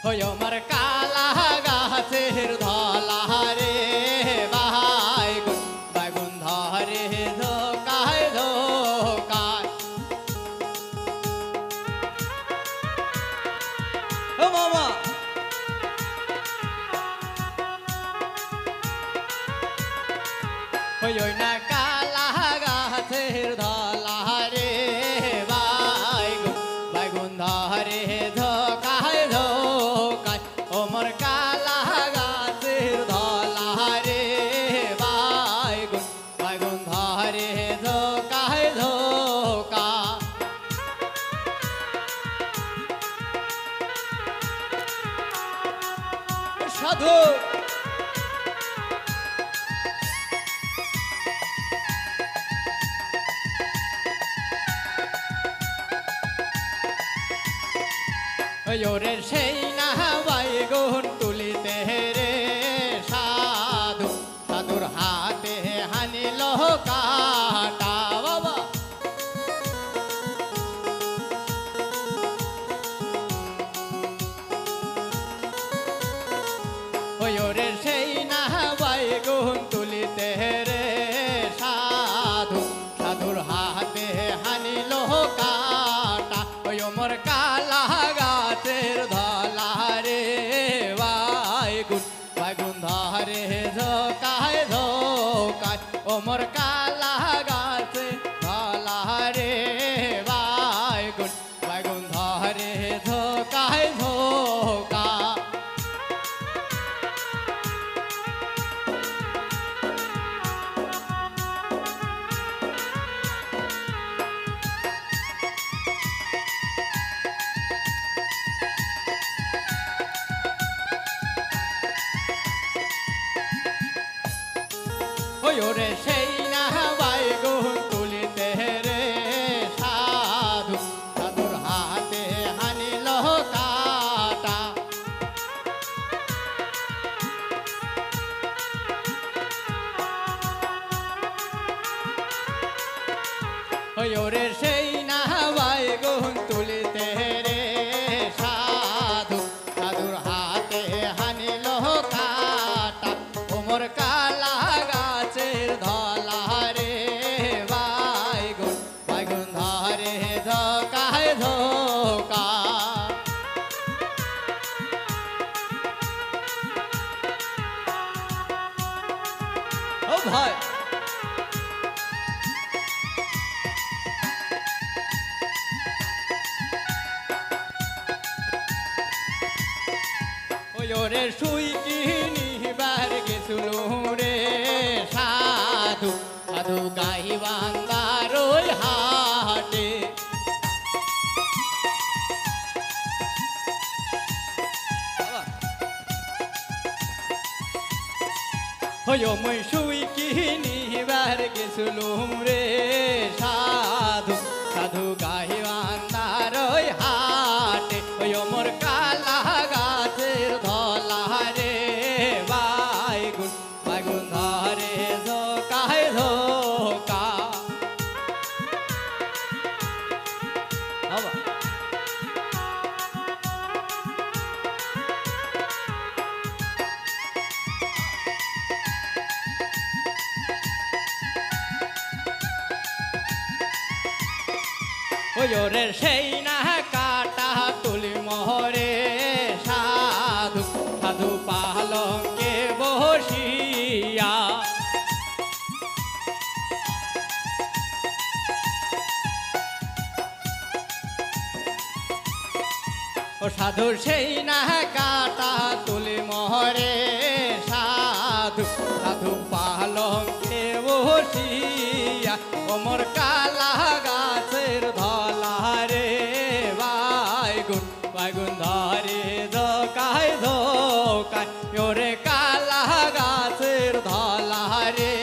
ওই আমার কালা গাছের ধলা রে বাইগুন বাইগুন ধরে ধোকায় ধোকায় ও মামা ওই না কালা গাছের ধলা রে বাইগুন বাইগুন ধরে ধোকায় ধোকায় ওমর কালা গাছের ধলা রে বাইগুন বাইগুন ধরে ধোকায় ধোকা সাধু ওরে সেই না বাইগুন তুলিতে রে সাধু সাধুর হাতে হানিল কাটা বাবা ওরে সেই না বাইগুন তুলিতে রে সাধু সাধুর হাতে হানিল কাটা ওই ওমর কালা গাছের ধলা রে বাইগুন বাইগুন ধরে ধোকায় ধোকায় ওমর কালা গাছে ধলা রে বাইগুন বাইগুন ধরে ধোকায় ধোকা ওরে সেই না বাইগুন তুলিতে রে সাধু সাধুর হাতে হানিল কাটা ওরে সেই না বাইগুন তুলিতে রে সাধু সাধুর হাতে হানিল কাটা ওমর কালা গাছের ধলা রে বাইগুন বাইগুন ধরে ধোকায় ধোকা ও ভাই ওরে সুই কিনিবার গেছিল রে সাধু সাধু গাইবান্দার ওই হাটে মই সুই কিনিবার গেছিল রে সাধু সাধু গাইবান্দার ওই হাটে মোর কালা গাছের ধলা রে বাইগুন বাইগুন ধরে ধোকায় ধোকা ওরে সেই না কাটা তুলি মোহরে সাধু সাধু পালঙ্কে বসিয়া ও সাধু সেই না কাটা তুলি মোহরে সাধু সাধু পালঙ্কে বসিয়া ওমর কালা গাছের ধলা রে বাইগুন বাইগুন ধরে ধোকায় ধোকায় ওরে কালা গাছের ধলা রে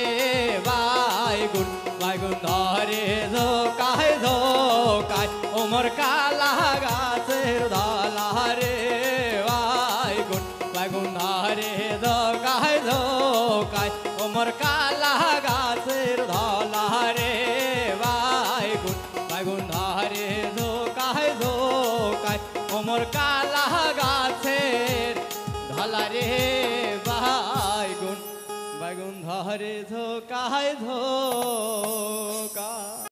বাইগুন বাইগুন ধরে ধোকায় ধোকায় ওমর কালা গাছের ধলা রে বাইগুন বাইগুন ধরে ধোকায় ধোকায় ওমর কালা গাছের ধলা রে বাইগুন বাইগুন ধরে ধোকায় ধোকায় ওমর কালা গাছে জ্বালা রে বাইগুন বাইগুন ধরে ধোকায় ধোকা